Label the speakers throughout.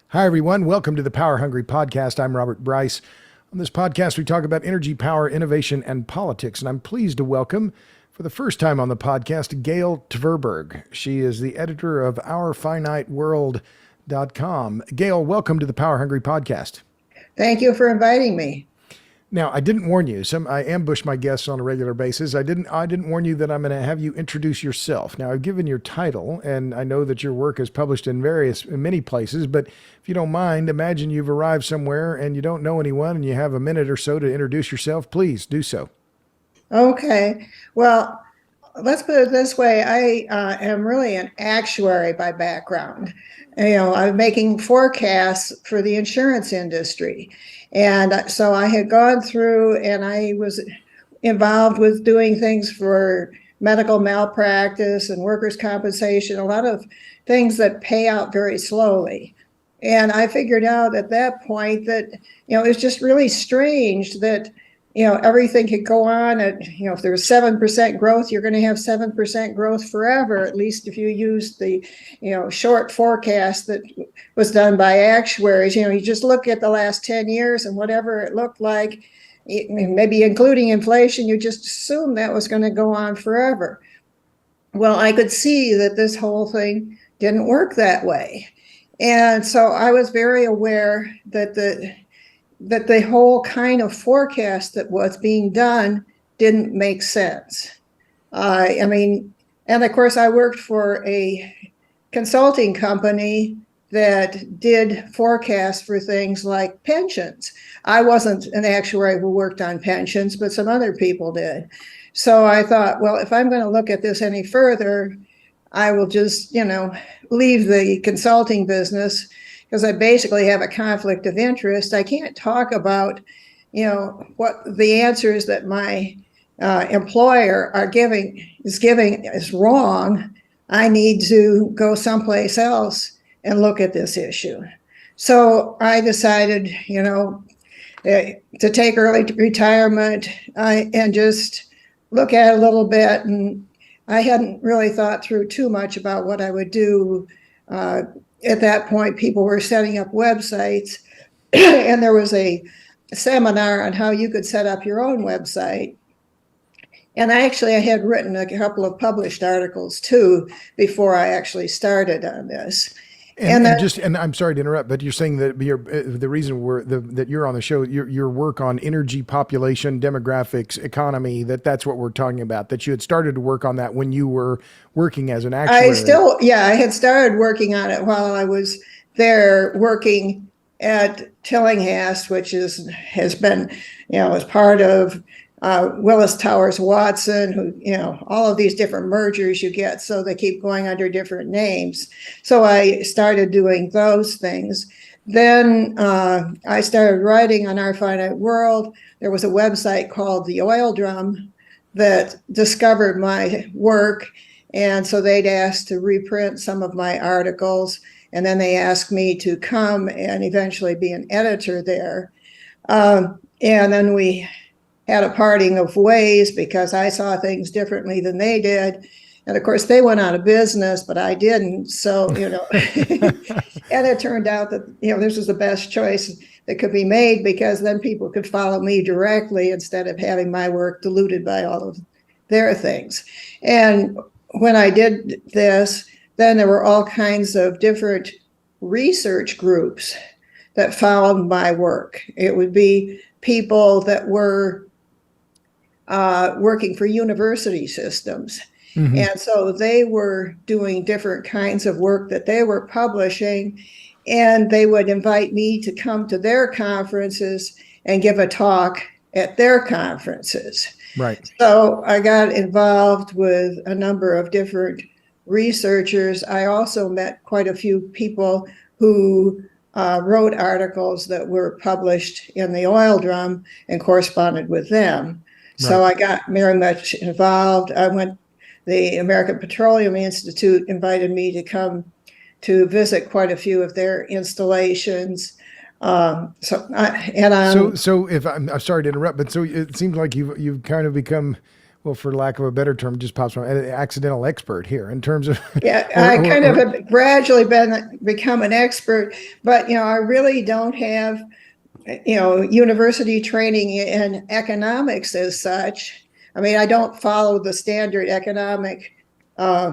Speaker 1: Hi, everyone. Welcome to the Power Hungry Podcast. I'm Robert Bryce. On this podcast, we talk about energy, power, innovation, and politics. And I'm pleased to welcome, for the first time on the podcast, Gail Tverberg. She is the editor of OurFiniteWorld.com. Gail, welcome to the Power Hungry Podcast.
Speaker 2: Thank you for inviting me.
Speaker 1: Now, I didn't warn you. I ambush my guests on a regular basis. I didn't warn you that I'm going to have you introduce yourself. Now, I've given your title, and I know that your work is published in many places, but if you don't mind, imagine you've arrived somewhere and you don't know anyone and you have a minute or so to introduce yourself. Please do so.
Speaker 2: Okay. Well, let's put it this way. I am really an actuary by background. I'm making forecasts for the insurance industry. And so I had gone through and I was involved with doing things for medical malpractice and workers' compensation, a lot of things that pay out very slowly. And I figured out at that point that, it was just really strange that, everything could go on at, if there's 7% growth, you're going to have 7% growth forever, at least if you use the, short forecast that was done by actuaries. You just look at the last 10 years and whatever it looked like, maybe including inflation, you just assume that was going to go on forever. Well, I could see that this whole thing didn't work that way. And so I was very aware that the whole kind of forecast that was being done didn't make sense. And of course, I worked for a consulting company that did forecasts for things like pensions. I wasn't an actuary who worked on pensions, but some other people did. So I thought, well, if I'm going to look at this any further, I will just, leave the consulting business, because I basically have a conflict of interest. I can't talk about, what the answers that my employer is giving is wrong. I need to go someplace else and look at this issue. So I decided, to take early retirement and just look at it a little bit. And I hadn't really thought through too much about what I would do. At that point, people were setting up websites, and there was a seminar on how you could set up your own website. And I had written a couple of published articles too before I actually started on this.
Speaker 1: And I'm sorry to interrupt, but you're saying that the reason that you're on the show, your work on energy, population, demographics, economy, that's what we're talking about, that you had started to work on that when you were working as an actuary.
Speaker 2: I had started working on it while I was there working at Tillinghast, which has been, as part of Willis Towers Watson, who, all of these different mergers you get, so they keep going under different names. So I started doing those things. Then I started writing on Our Finite World. There was a website called The Oil Drum that discovered my work. And so they'd asked to reprint some of my articles. And then they asked me to come and eventually be an editor there. And then we had a parting of ways because I saw things differently than they did. And of course, they went out of business, but I didn't. So, and it turned out that, this was the best choice that could be made, because then people could follow me directly instead of having my work diluted by all of their things. And when I did this, then there were all kinds of different research groups that followed my work. It would be people that were working for university systems. Mm-hmm. And so they were doing different kinds of work that they were publishing, and they would invite me to come to their conferences and give a talk at their conferences.
Speaker 1: Right.
Speaker 2: So I got involved with a number of different researchers. I also met quite a few people who wrote articles that were published in the Oil Drum and corresponded with them. So I got very much involved. The American Petroleum Institute invited me to come to visit quite a few of their installations. So if I'm sorry to interrupt, but so it seems like you've kind of become
Speaker 1: well, for lack of a better term, just pops from an accidental expert here in terms of,
Speaker 2: Yeah,
Speaker 1: or,
Speaker 2: I
Speaker 1: or,
Speaker 2: kind of
Speaker 1: or
Speaker 2: have gradually become an expert, but I really don't have university training in economics as such. I mean, I don't follow the standard economic. Uh,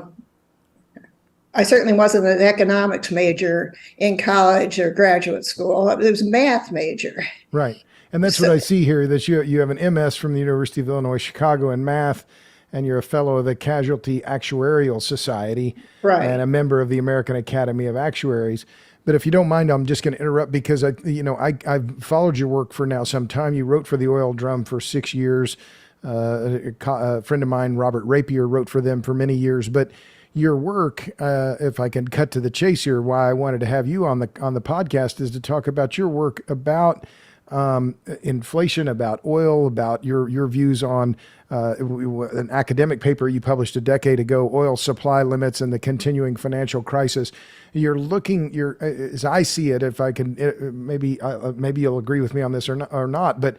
Speaker 2: I certainly wasn't an economics major in college or graduate school. It was a math major.
Speaker 1: right. And that's what
Speaker 2: So,
Speaker 1: I see here, that you have an MS from the University of Illinois Chicago in math, and you're a fellow of the Casualty Actuarial Society and
Speaker 2: right.
Speaker 1: a member of the American Academy of Actuaries. But if you don't mind, I'm just going to interrupt because I've followed your work for now some time. You wrote for the Oil Drum for 6 years. A friend of mine, Robert Rapier, wrote for them for many years. But your work, if I can cut to the chase here, why I wanted to have you on the podcast is to talk about your work about inflation, about oil, about your views on an academic paper you published a decade ago, oil supply limits and the continuing financial crisis. As I see it, if I can, maybe you'll agree with me on this or not, but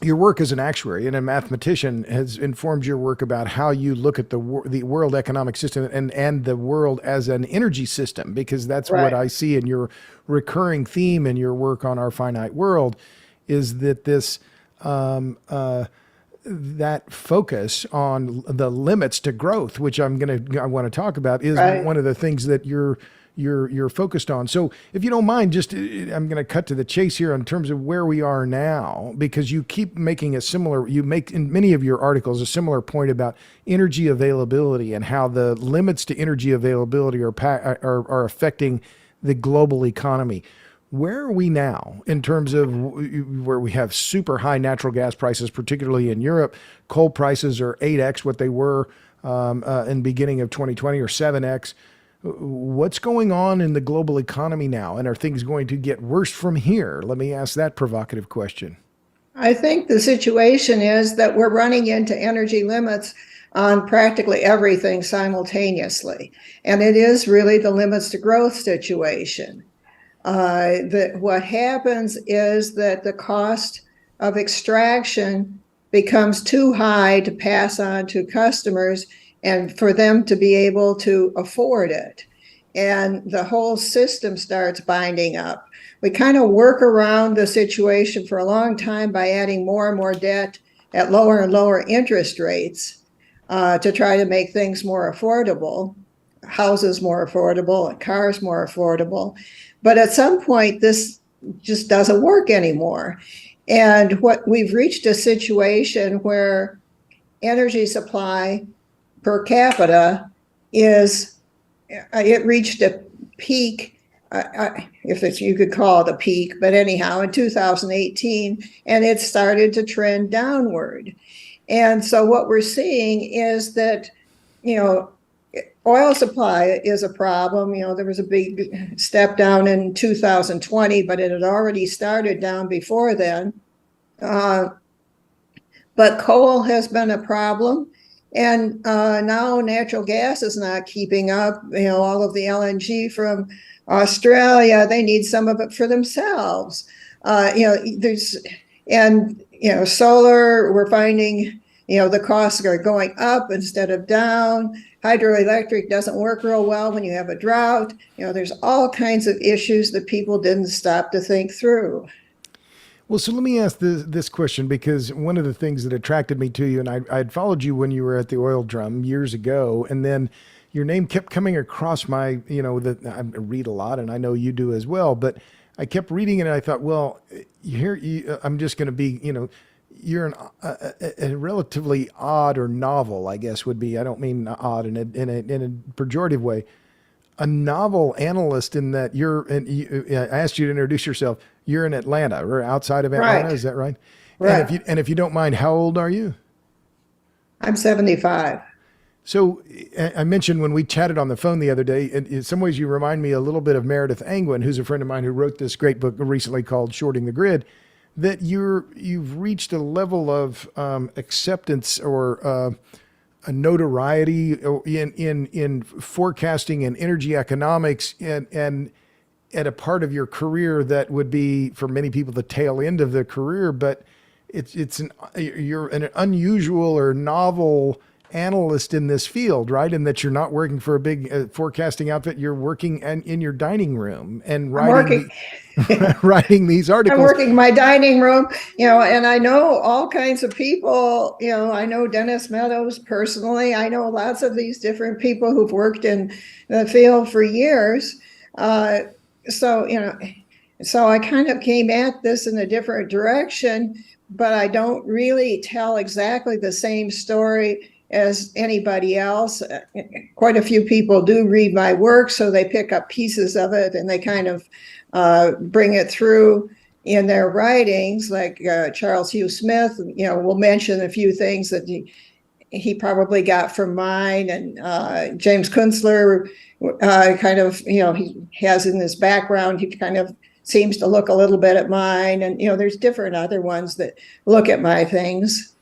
Speaker 1: your work as an actuary and a mathematician has informed your work about how you look at the world economic system and the world as an energy system, because that's what
Speaker 2: Right.
Speaker 1: I see in your recurring theme in your work on Our Finite World, is that this that focus on the limits to growth, which I want to talk about, is
Speaker 2: Right.
Speaker 1: one of the things that you're focused on. So if you don't mind, I'm going to cut to the chase here in terms of where we are now, because you keep making you make in many of your articles a similar point about energy availability and how the limits to energy availability are affecting the global economy. Where are we now in terms of where we have super high natural gas prices, particularly in Europe? Coal prices are 8x what they were in beginning of 2020, or 7x. What's going on in the global economy now? And are things going to get worse from here? Let me ask that provocative question.
Speaker 2: I think the situation is that we're running into energy limits on practically everything simultaneously. And it is really the limits to growth situation. What happens is that the cost of extraction becomes too high to pass on to customers and for them to be able to afford it. And the whole system starts binding up. We kind of work around the situation for a long time by adding more and more debt at lower and lower interest rates to try to make things more affordable, houses more affordable, and cars more affordable. But at some point, this just doesn't work anymore. And we've reached a situation where energy supply per capita it reached a peak, if you could call it a peak, but anyhow, in 2018, and it started to trend downward. And so what we're seeing is that, oil supply is a problem. There was a big step down in 2020, but it had already started down before then. But coal has been a problem. And now natural gas is not keeping up. All of the LNG from Australia, they need some of it for themselves. Solar, we're finding, the costs are going up instead of down. Hydroelectric doesn't work real well when you have a drought. There's all kinds of issues that people didn't stop to think through.
Speaker 1: Well, so let me ask this question, because one of the things that attracted me to you, and I'd followed you when you were at the Oil Drum years ago, and then your name kept coming across I read a lot, and I know you do as well, but I kept reading it, and I thought, well, I'm just going to be, you're a relatively odd or novel, I guess would be. I don't mean odd in a pejorative way. A novel analyst in that I asked you to introduce yourself. You're in Atlanta, or outside of Atlanta,
Speaker 2: Right.
Speaker 1: is that right?
Speaker 2: Right.
Speaker 1: And if you don't mind, how old are you?
Speaker 2: I'm 75.
Speaker 1: So I mentioned when we chatted on the phone the other day, in some ways you remind me a little bit of Meredith Angwin, who's a friend of mine who wrote this great book recently called Shorting the Grid, that you've reached a level of acceptance or a notoriety in forecasting and energy economics and at a part of your career that would be, for many people, the tail end of the career. But you're an unusual or novel analyst in this field, right? And that you're not working for a big forecasting outfit. You're working in your dining room and
Speaker 2: I'm working.
Speaker 1: writing these
Speaker 2: I'm
Speaker 1: articles.
Speaker 2: working my dining room, and I know all kinds of people. I know Dennis Meadows personally. I know lots of these different people who've worked in the field for years. Uh, so, so I kind of came at this in a different direction, but I don't really tell exactly the same story as anybody else. Quite a few people do read my work, so they pick up pieces of it and they kind of bring it through in their writings. Like Charles Hugh Smith, will mention a few things that he probably got from mine, and James Kunstler kind of, he has in his background, he kind of seems to look a little bit at mine, and there's different other ones that look at my things.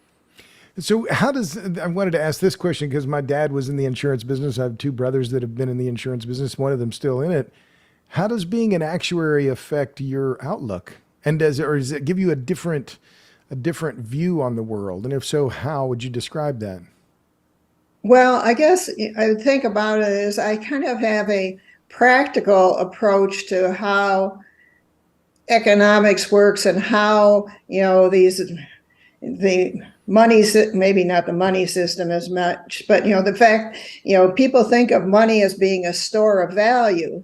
Speaker 1: So I wanted to ask this question because my dad was in the insurance business. I have two brothers that have been in the insurance business. One of them still in it. How does being an actuary affect your outlook? And does it give you a different view on the world? And if so, how would you describe that?
Speaker 2: Well, I guess I would think about it as I kind of have a practical approach to how economics works and how, the money, maybe not the money system as much, but, the fact, people think of money as being a store of value.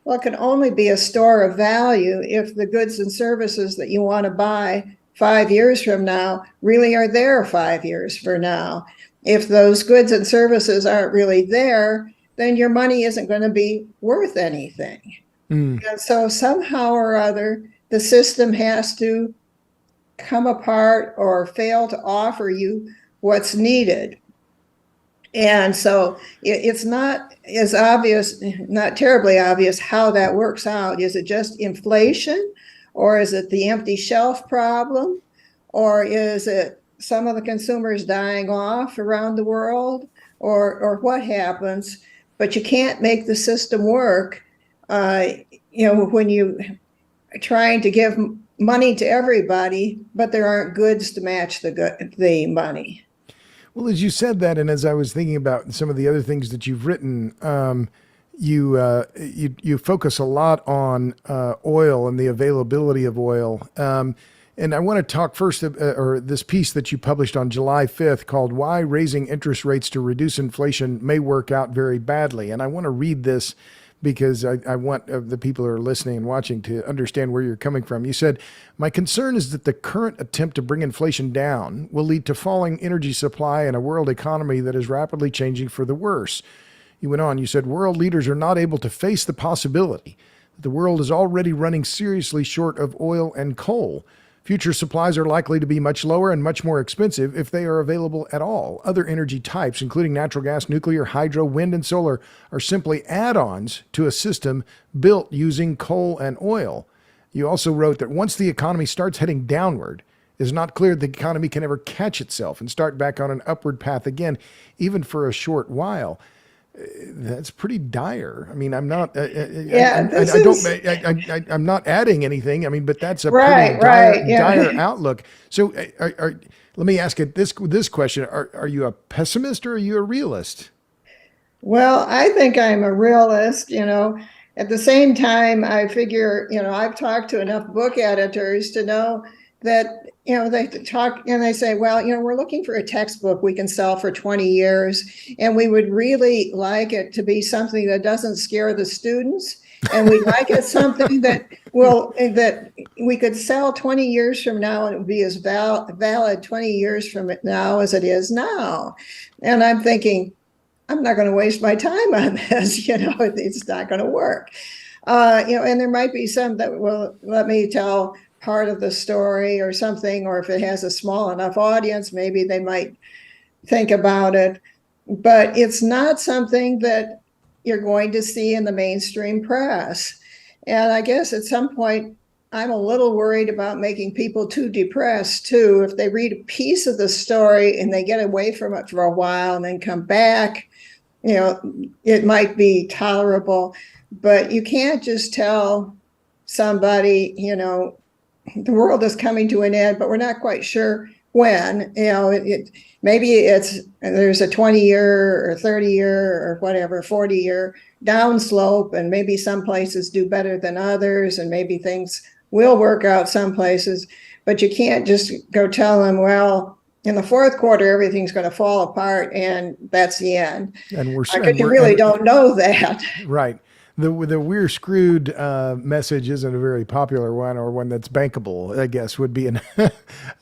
Speaker 2: Well, it can only be a store of value if the goods and services that you want to buy 5 years from now really are there 5 years from now. If those goods and services aren't really there, then your money isn't going to be worth anything. And so somehow or other, the system has to come apart or fail to offer you what's needed. And so it's not as obvious, not terribly obvious how that works out. Is it just inflation, or is it the empty shelf problem, or is it some of the consumers dying off around the world, or what happens? But you can't make the system work, when you are trying to give money to everybody, but there aren't goods to match the money.
Speaker 1: Well, as you said that, and as I was thinking about some of the other things that you've written, you focus a lot on oil and the availability of oil. And I want to talk first, or this piece that you published on July 5th called "Why Raising Interest Rates to Reduce Inflation May Work Out Very Badly." And I want to read this because I want the people who are listening and watching to understand where you're coming from. You said, "My concern is that the current attempt to bring inflation down will lead to falling energy supply and a world economy that is rapidly changing for the worse." You went on, you said, "World leaders are not able to face the possibility that the world is already running seriously short of oil and coal. Future supplies are likely to be much lower and much more expensive if they are available at all. Other energy types, including natural gas, nuclear, hydro, wind, and solar, are simply add-ons to a system built using coal and oil." You also wrote that once the economy starts heading downward, it is not clear the economy can ever catch itself and start back on an upward path again, even for a short while. That's pretty dire. I mean, I'm not. I'm not adding anything. I mean, but that's a pretty dire outlook. So, let me ask it this question: Are you a pessimist or are you a realist?
Speaker 2: Well, I think I'm a realist. At the same time, I figure, I've talked to enough book editors to know that, they talk and they say, well, we're looking for a textbook we can sell for 20 years. And we would really like it to be something that doesn't scare the students. And we'd like it something that we could sell 20 years from now, and it would be as valid 20 years from now as it is now. And I'm thinking, I'm not going to waste my time on this. It's not going to work. And there might be some that will let me tell part of the story or something, or if it has a small enough audience, maybe they might think about it. But it's not something that you're going to see in the mainstream press. And I guess at some point, I'm a little worried about making people too depressed too. If they read a piece of the story and they get away from it for a while and then come back, it might be tolerable. But you can't just tell somebody, the world is coming to an end, but we're not quite sure when. Maybe there's a 20-year or 30-year or whatever, 40-year downslope, and maybe some places do better than others, and maybe things will work out some places, but you can't just go tell them, well, in the fourth quarter, everything's going to fall apart and that's the end.
Speaker 1: And
Speaker 2: Because you really don't know that.
Speaker 1: Right. The "we're screwed" message isn't a very popular one, or one that's bankable, I guess, would be another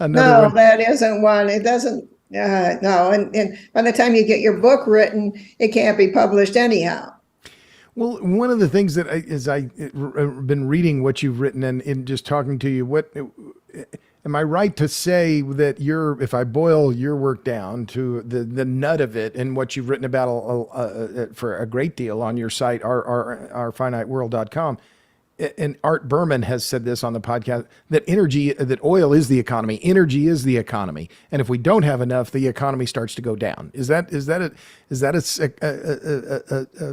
Speaker 2: No,
Speaker 1: one.
Speaker 2: that isn't one. It doesn't, no. And by the time you get your book written, it can't be published anyhow.
Speaker 1: Well, one of the things that I've been reading what you've written and in just talking to you, am I right to say that if I boil your work down to the nut of it and what you've written about for a great deal on your site, our finiteworld.com, and Art Berman has said this on the podcast, that oil is the economy, energy is the economy, and if we don't have enough, the economy starts to go down. Is that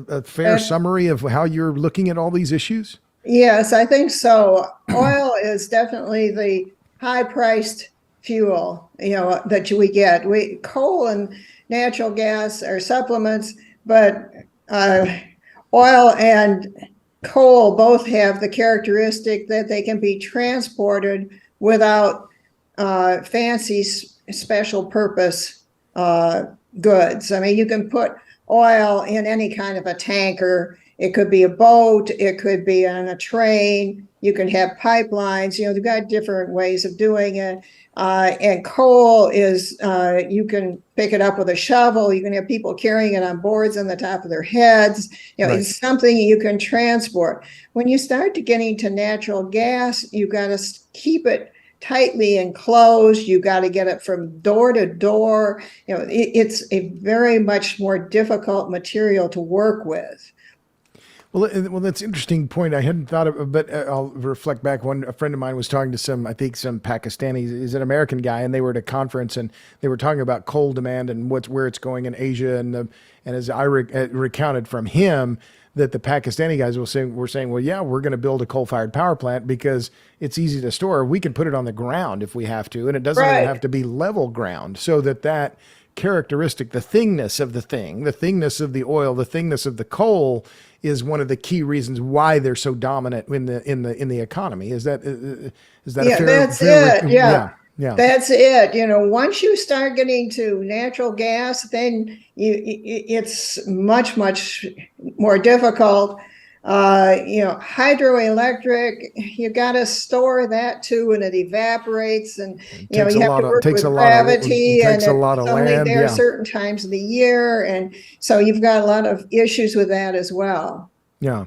Speaker 1: a fair summary of how you're looking at all these issues?
Speaker 2: Yes, I think so. Oil is definitely the high-priced fuel, that we get. Coal and natural gas are supplements, but oil and coal both have the characteristic that they can be transported without fancy special purpose goods. I mean, you can put oil in any kind of a tanker. It could be a boat. It could be on a train. You can have pipelines. They've got different ways of doing it. And coal is, you can pick it up with a shovel. You can have people carrying it on boards on the top of their heads.
Speaker 1: Right.
Speaker 2: It's something you can transport. When you start to getting to natural gas, you've got to keep it tightly enclosed. You got to get it from door to door. It's a very much more difficult material to work with.
Speaker 1: Well, that's an interesting point. I hadn't thought of, but I'll reflect back. A friend of mine was talking to some Pakistanis. He's an American guy, and they were at a conference, and they were talking about coal demand and where it's going in Asia. And as I recounted from him, that the Pakistani guys were saying, well, yeah, we're going to build a coal-fired power plant because it's easy to store. We can put it on the ground if we have to, and it doesn't even have to be level ground. So that characteristic, the thingness of the thing, the thingness of the oil, the thingness of the coal, is one of the key reasons why they're so dominant in the economy. Is that
Speaker 2: yeah,
Speaker 1: a fair?
Speaker 2: That's it. Yeah.
Speaker 1: Yeah.
Speaker 2: That's it. Once you start getting to natural gas, then it's much, much more difficult. Hydroelectric, you got to store that too, and it evaporates, and you have to work with gravity, and it's only there certain times of the year, and so you've got a lot of issues with that as well.
Speaker 1: Yeah.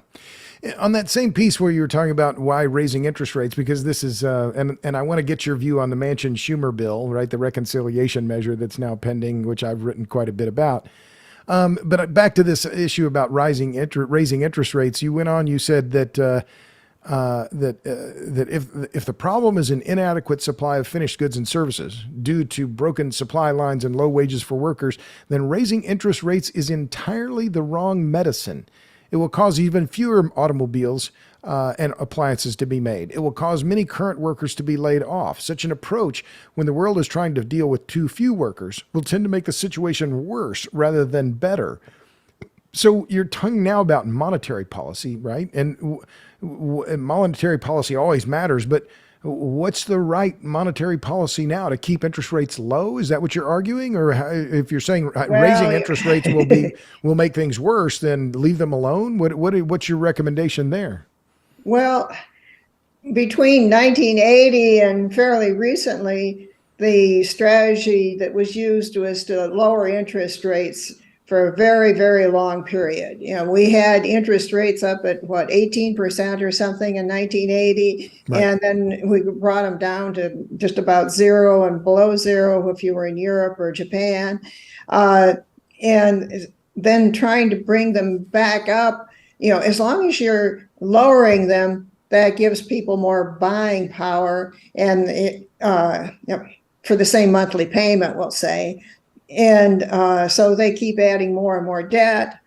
Speaker 1: On that same piece where you were talking about why raising interest rates, because this is, and I want to get your view on the Manchin-Schumer bill, right? The reconciliation measure that's now pending, which I've written quite a bit about. But back to this issue about raising interest rates, you went on. You said that if the problem is an inadequate supply of finished goods and services due to broken supply lines and low wages for workers, then raising interest rates is entirely the wrong medicine. It will cause even fewer automobiles and appliances to be made. It will cause many current workers to be laid off. Such an approach, when the world is trying to deal with too few workers, will tend to make the situation worse rather than better. So you're talking now about monetary policy, right? And monetary policy always matters, but what's the right monetary policy now to keep interest rates low? Is that what you're arguing? Or if you're saying raising interest rates will make things worse, then leave them alone? What's your recommendation there?
Speaker 2: Well, between 1980 and fairly recently, the strategy that was used was to lower interest rates for a very, very long period. We had interest rates up at 18% or something in 1980, right. And then we brought them down to just about zero and below zero if you were in Europe or Japan, and then trying to bring them back up. As long as you're lowering them, that gives people more buying power, and for the same monthly payment, we'll say. And so they keep adding more and more debt.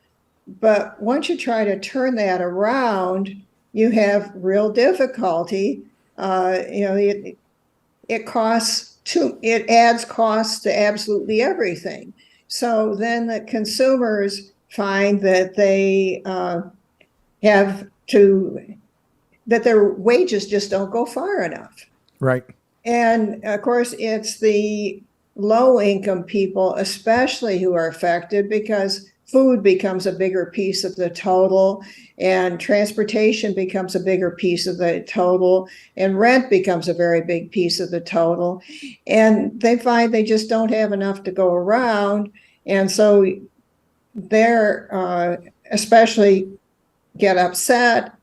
Speaker 2: But once you try to turn that around, you have real difficulty it adds costs to absolutely everything. So then the consumers find that that their wages just don't go far enough.
Speaker 1: Right.
Speaker 2: And of course, it's the low income people, especially, who are affected, because food becomes a bigger piece of the total, and transportation becomes a bigger piece of the total, and rent becomes a very big piece of the total. And they find they just don't have enough to go around. And so they're especially get upset.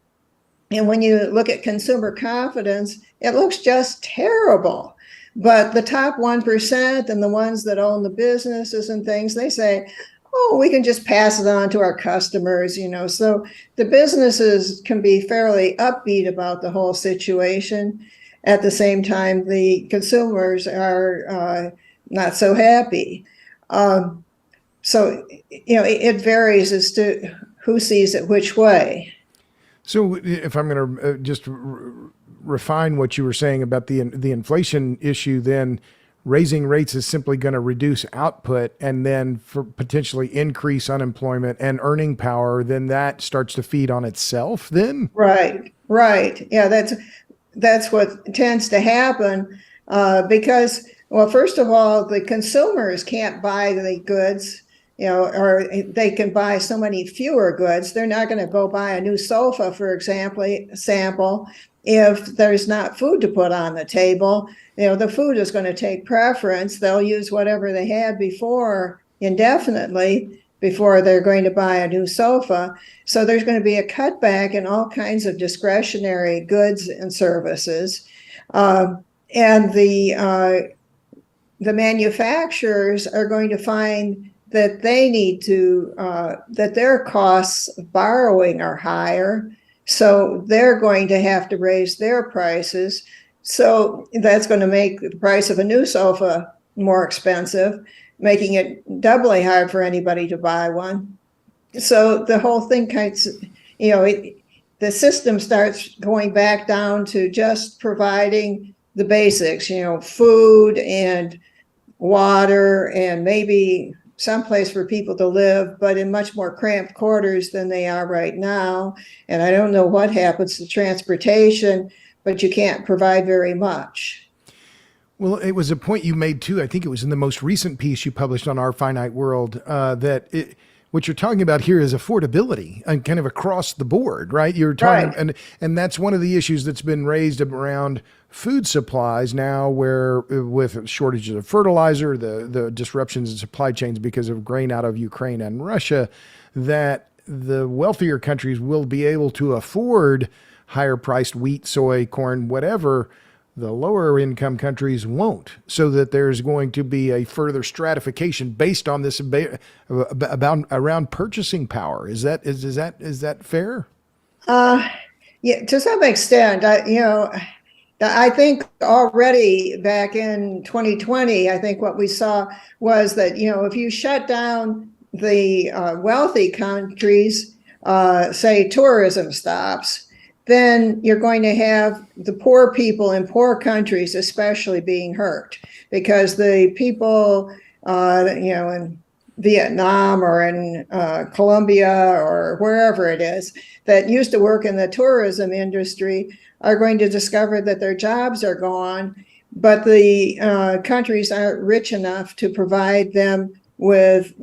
Speaker 2: And when you look at consumer confidence, it looks just terrible. But the top 1% and the ones that own the businesses and things, they say, oh, we can just pass it on to our customers, So the businesses can be fairly upbeat about the whole situation. At the same time, the consumers are not so happy. So, it varies as to who sees it which way.
Speaker 1: So if I'm going to just refine what you were saying about the inflation issue, then raising rates is simply going to reduce output and then for potentially increase unemployment and earning power, then that starts to feed on itself then?
Speaker 2: Right. Yeah, that's what tends to happen because, well, first of all, the consumers can't buy the goods, or they can buy so many fewer goods. They're not going to go buy a new sofa, for example, if there's not food to put on the table. The food is going to take preference. They'll use whatever they had before indefinitely before they're going to buy a new sofa. So there's going to be a cutback in all kinds of discretionary goods and services. And the manufacturers are going to find that they need to, that their costs of borrowing are higher. So they're going to have to raise their prices. So that's going to make the price of a new sofa more expensive, making it doubly hard for anybody to buy one. So the whole thing the system starts going back down to just providing the basics, food and water and maybe someplace for people to live, but in much more cramped quarters than they are right now. And I don't know what happens to transportation, but you can't provide very much.
Speaker 1: Well, it was a point you made too. I think it was in the most recent piece you published on Our Finite World what you're talking about here is affordability and kind of across the board, right? You're talking,
Speaker 2: Right.
Speaker 1: and that's one of the issues that's been raised around food supplies now, where with shortages of fertilizer, the disruptions in supply chains because of grain out of Ukraine and Russia, that the wealthier countries will be able to afford higher priced wheat, soy, corn, whatever. The lower income countries won't, so that there's going to be a further stratification based on this around purchasing power. Is that fair?
Speaker 2: Yeah, to some extent. I think already back in 2020, I think what we saw was that, if you shut down the wealthy countries, say tourism stops, then you're going to have the poor people in poor countries especially being hurt, because the people, in Vietnam or in Colombia or wherever it is that used to work in the tourism industry are going to discover that their jobs are gone, but the countries aren't rich enough to provide them with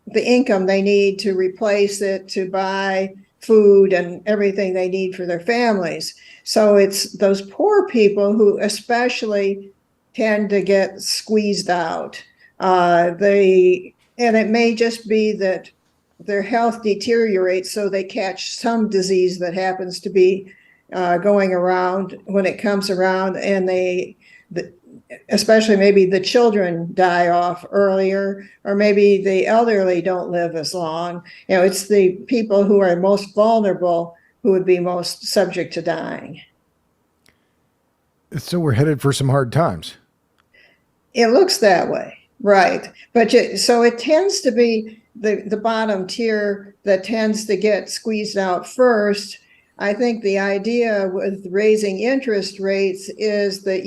Speaker 2: the income they need to replace it, to buy food and everything they need for their families. So it's those poor people who especially tend to get squeezed out. And it may just be that their health deteriorates, so they catch some disease that happens to be going around when it comes around, and especially maybe the children die off earlier, or maybe the elderly don't live as long. It's the people who are most vulnerable who would be most subject to dying.
Speaker 1: So we're headed for some hard times.
Speaker 2: It looks that way, right? But so it tends to be the bottom tier that tends to get squeezed out first. I think the idea with raising interest rates is that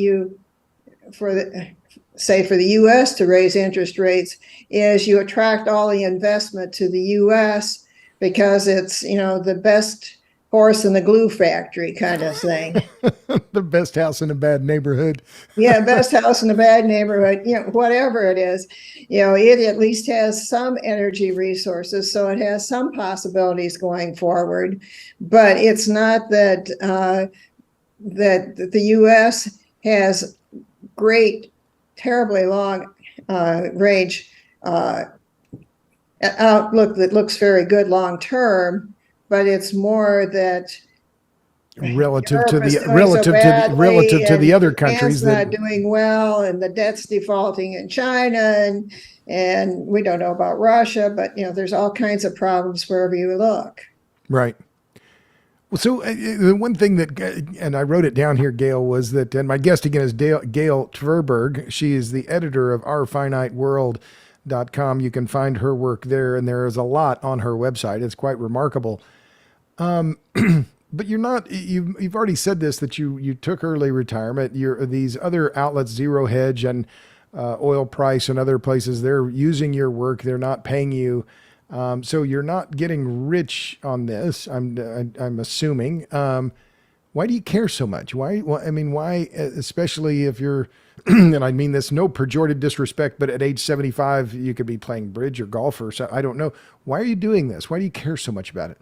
Speaker 2: say for the U.S. to raise interest rates is you attract all the investment to the U.S. because it's, the best horse in the glue factory kind of thing.
Speaker 1: The best house in a bad neighborhood.
Speaker 2: Yeah, best house in a bad neighborhood, whatever it is, it at least has some energy resources, so it has some possibilities going forward. But it's not that that the U.S. has great, terribly long range outlook that looks very good long term, but it's more that
Speaker 1: relative
Speaker 2: Europe
Speaker 1: to
Speaker 2: is
Speaker 1: the
Speaker 2: doing
Speaker 1: relative
Speaker 2: so
Speaker 1: to the relative
Speaker 2: badly,
Speaker 1: to the
Speaker 2: and
Speaker 1: other
Speaker 2: Japan's
Speaker 1: countries that
Speaker 2: not doing well, and the debt's defaulting in China, and we don't know about Russia, but there's all kinds of problems wherever you look.
Speaker 1: right. Well, so the one thing that, and I wrote it down here, Gail, was that, and my guest again is Gail Tverberg. She is the editor of ourfiniteworld.com. You can find her work there, and there is a lot on her website. It's quite remarkable. But you're not, you've already said this, that you took early retirement. These other outlets, Zero Hedge and Oil Price and other places, they're using your work. They're not paying you. So you're not getting rich on this. I'm assuming. Why do you care so much? Why, especially if you're, and I mean this, no pejorative disrespect, but at age 75, you could be playing bridge or golf or so. I don't know. Why are you doing this? Why do you care so much about it?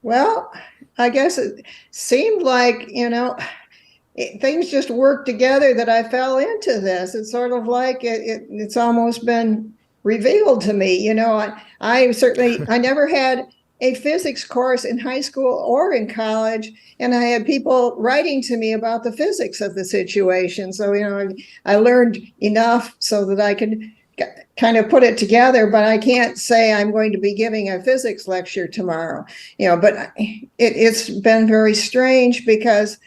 Speaker 2: Well, I guess it seemed like, things just worked together that I fell into this. It's sort of like it's almost been revealed to me. I never had a physics course in high school or in college, and I had people writing to me about the physics of the situation. So, I learned enough so that I could kind of put it together, but I can't say I'm going to be giving a physics lecture tomorrow, but it's been very strange because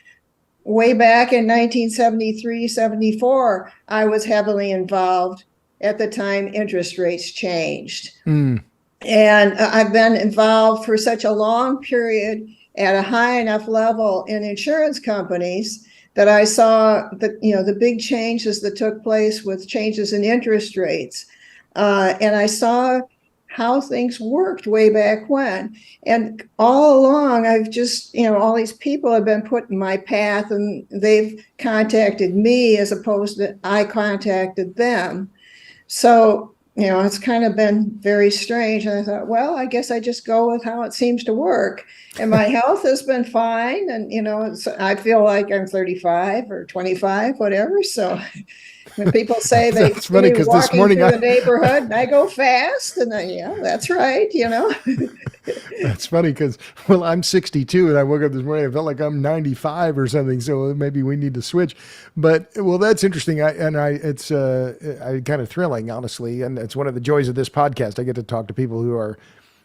Speaker 2: way back in 1973, 74, I was heavily involved at the time interest rates changed. And I've been involved for such a long period at a high enough level in insurance companies that I saw the big changes that took place with changes in interest rates. And I saw how things worked way back when. And all along, I've just, all these people have been put in my path, and they've contacted me as opposed to I contacted them. So, it's kind of been very strange. And I thought, well, I guess I just go with how it seems to work. And my health has been fine. And, I feel like I'm 35 or 25, whatever. So when people say they
Speaker 1: That's funny,
Speaker 2: see me
Speaker 1: because this
Speaker 2: walking
Speaker 1: morning
Speaker 2: through the neighborhood and I go fast, and that's right,
Speaker 1: That's funny because, well, I'm 62 and I woke up this morning. I felt like I'm 95 or something. So maybe we need to switch. But, well, that's interesting. It's kind of thrilling, honestly. And it's one of the joys of this podcast. I get to talk to people who are,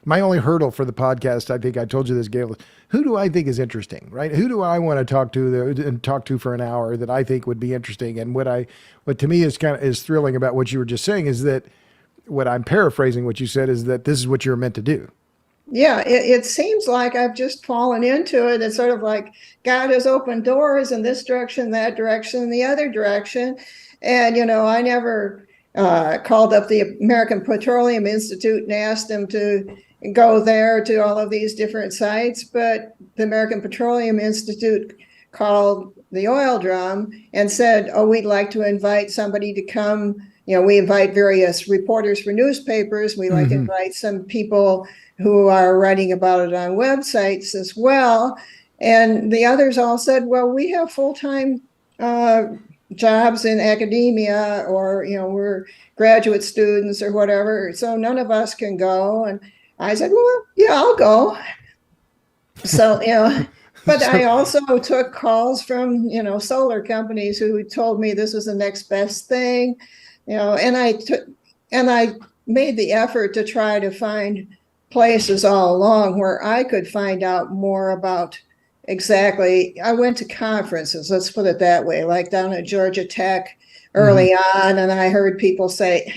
Speaker 1: my only hurdle for the podcast, I think I told you this, Gail, who do I think is interesting, right? Who do I want to talk to for an hour that I think would be interesting? And what to me is thrilling about what you were just saying is that, what I'm paraphrasing what you said, is that this is what you're meant to do.
Speaker 2: Yeah, it seems like I've just fallen into it. It's sort of like God has opened doors in this direction, that direction, the other direction. And, I never called up the American Petroleum Institute and asked them to go there to all of these different sites. But the American Petroleum Institute called the oil drum and said, oh, we'd like to invite somebody to come. We invite various reporters for newspapers. We like to invite some people who are writing about it on websites as well. And the others all said, well, we have full-time jobs in academia, or, we're graduate students or whatever. So none of us can go. And I said, well, yeah, I'll go. So, but I also took calls from, solar companies who told me this was the next best thing, and I made the effort to try to find places all along where I could find out more about exactly. I went to conferences, let's put it that way, like down at Georgia Tech early on, and I heard people say,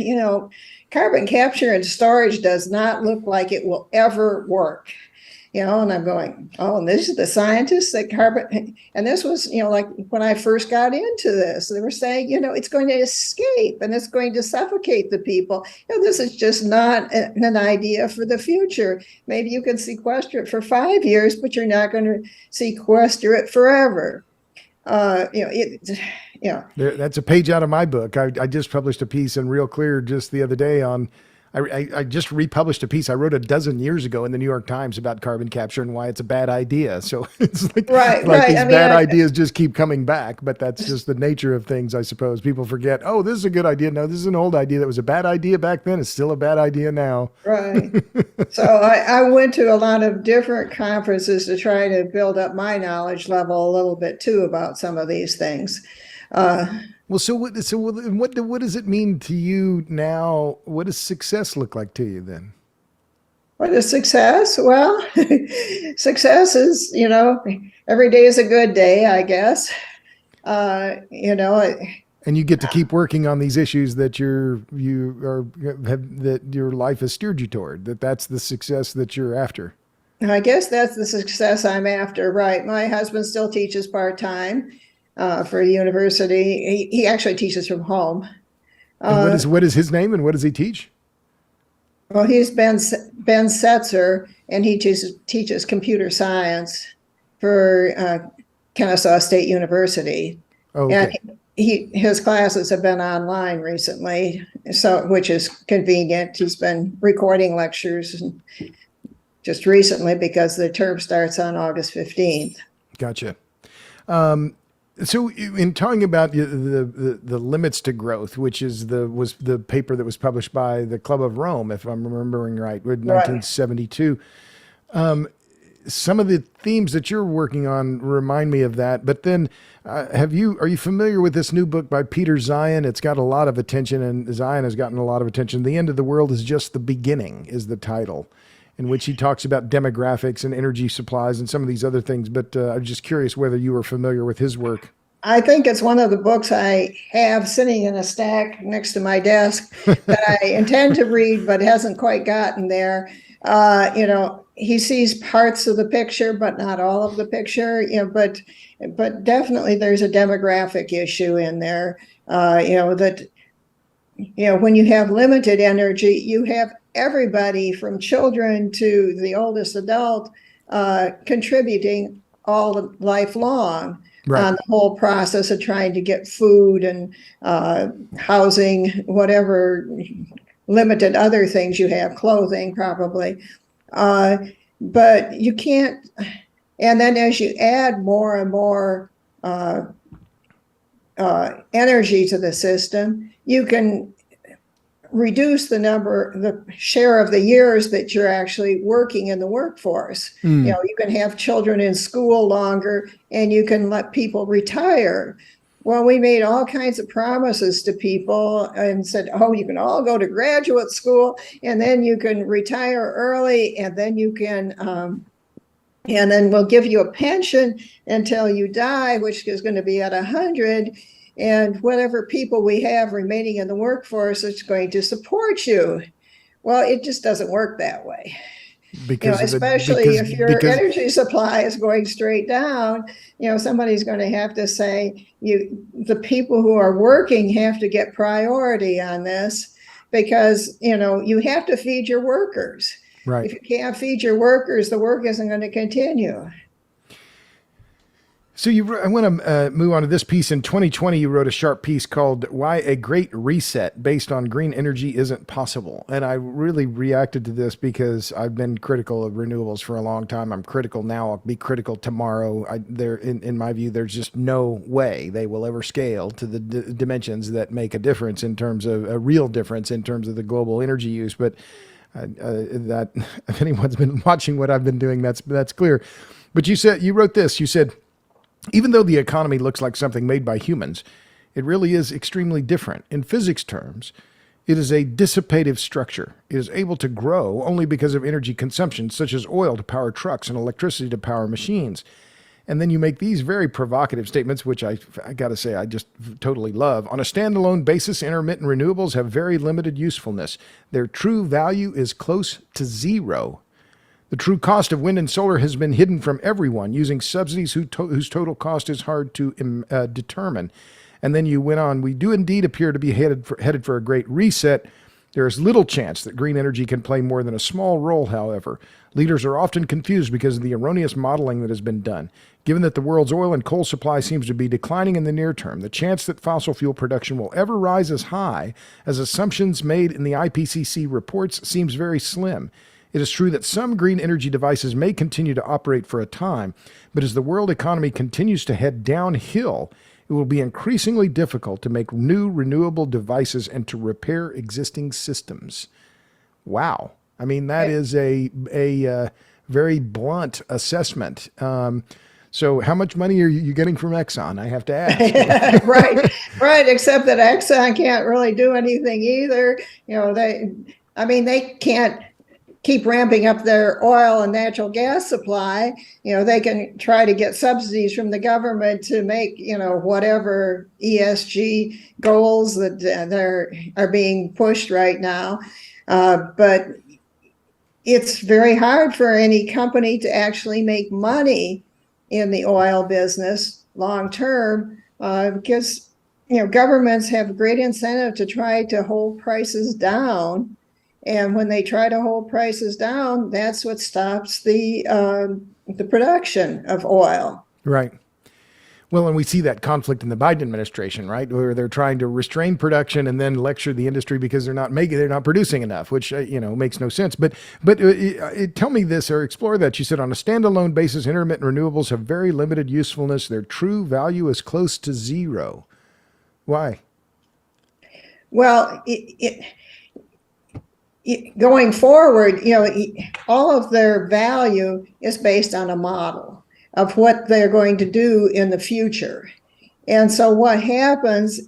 Speaker 2: carbon capture and storage does not look like it will ever work. And I'm going, oh, and this is the scientists that carbon, and this was, like when I first got into this, they were saying, it's going to escape and it's going to suffocate the people. This is just not an idea for the future. Maybe you can sequester it for 5 years, but you're not going to sequester it forever.
Speaker 1: That's a page out of my book. I just published a piece in Real Clear just the other day on. I just republished a piece I wrote a dozen years ago in the New York Times about carbon capture and why it's a bad idea. So it's like,
Speaker 2: right.
Speaker 1: These bad ideas just keep coming back, but that's just the nature of things, I suppose. People forget, oh, this is a good idea. No, this is an old idea that was a bad idea back then. It's still a bad idea now.
Speaker 2: Right. So I went to a lot of different conferences to try to build up my knowledge level a little bit too about some of these things.
Speaker 1: Well, so what does it mean to you now? What does success look like to you then?
Speaker 2: What is success? Well, success is, every day is a good day, I guess.
Speaker 1: And you get to keep working on these issues that that your life has steered you toward. That's the success that you're after.
Speaker 2: I guess that's the success I'm after, right? My husband still teaches part-time. For a university. He actually teaches from home.
Speaker 1: And what is his name and what does he teach?
Speaker 2: Well, he's Ben Setzer, and he teaches computer science for Kennesaw State University.
Speaker 1: Oh, okay.
Speaker 2: And his classes have been online recently, which is convenient. He's been recording lectures just recently because the term starts on August 15th.
Speaker 1: Gotcha. So in talking about the limits to growth, which was the paper that was published by the Club of Rome, if I'm remembering right, in 1972, some of the themes that you're working on remind me of that. But then, are you familiar with this new book by Peter Zeihan? It's got a lot of attention, and Zeihan has gotten a lot of attention. "The End of the World is Just the Beginning" is the title, in which he talks about demographics and energy supplies and some of these other things. But I'm just curious whether you were familiar with his work.
Speaker 2: I think it's one of the books I have sitting in a stack next to my desk that I intend to read, but hasn't quite gotten there. He sees parts of the picture, but not all of the picture. But definitely there's a demographic issue in there. When you have limited energy, you have everybody from children to the oldest adult contributing all lifelong on the whole process of trying to get food and housing, whatever limited other things you have, clothing probably. But you can't, and then as you add more and more energy to the system, you can reduce the share of the years that you're actually working in the workforce. You can have children in school longer and you can let people retire. Well, we made all kinds of promises to people and said, oh, you can all go to graduate school and then you can retire early and then you can, and then we'll give you a pension until you die, which is going to be at 100. And whatever people we have remaining in the workforce is going to support you. Well, it just doesn't work that way. Especially if your energy supply is going straight down, somebody's going to have to say, the people who are working have to get priority on this because, you have to feed your workers.
Speaker 1: Right.
Speaker 2: If you can't feed your workers, the work isn't going to continue.
Speaker 1: So I want to move on to this piece. In 2020, you wrote a sharp piece called "Why a Great Reset Based on Green Energy Isn't Possible." And I really reacted to this because I've been critical of renewables for a long time. I'm critical now. I'll be critical tomorrow. In my view, there's just no way they will ever scale to the dimensions that make a difference in terms of a real difference in terms of the global energy use. But that if anyone's been watching what I've been doing, that's clear. But you wrote this. You said, even though the economy looks like something made by humans, it really is extremely different. In physics terms, it is a dissipative structure. It is able to grow only because of energy consumption, such as oil to power trucks and electricity to power machines. And then you make these very provocative statements, which I got to say I just totally love. On a standalone basis, intermittent renewables have very limited usefulness. Their true value is close to zero. The true cost of wind and solar has been hidden from everyone using subsidies whose total cost is hard to determine. And then you went on, we do indeed appear to be headed for a great reset. There is little chance that green energy can play more than a small role, however. Leaders are often confused because of the erroneous modeling that has been done. Given that the world's oil and coal supply seems to be declining in the near term, the chance that fossil fuel production will ever rise as high as assumptions made in the IPCC reports seems very slim. It is true that some green energy devices may continue to operate for a time, but as the world economy continues to head downhill, it will be increasingly difficult to make new renewable devices and to repair existing systems. Wow. I mean, that is a very blunt assessment. So how much money are you getting from Exxon? I have to ask.
Speaker 2: Right. Except that Exxon can't really do anything either. They can't keep ramping up their oil and natural gas supply. They can try to get subsidies from the government to make, whatever ESG goals that are being pushed right now. But it's very hard for any company to actually make money in the oil business long term, because governments have a great incentive to try to hold prices down, and when they try to hold prices down, that's what stops the production of oil.
Speaker 1: Right. Well, and we see that conflict in the Biden administration, right, where they're trying to restrain production and then lecture the industry because they're not producing enough, which makes no sense. But tell me this, or explore that. You said on a standalone basis, intermittent renewables have very limited usefulness. Their true value is close to zero. Why?
Speaker 2: Well, going forward, all of their value is based on a model of what they're going to do in the future. And so what happens,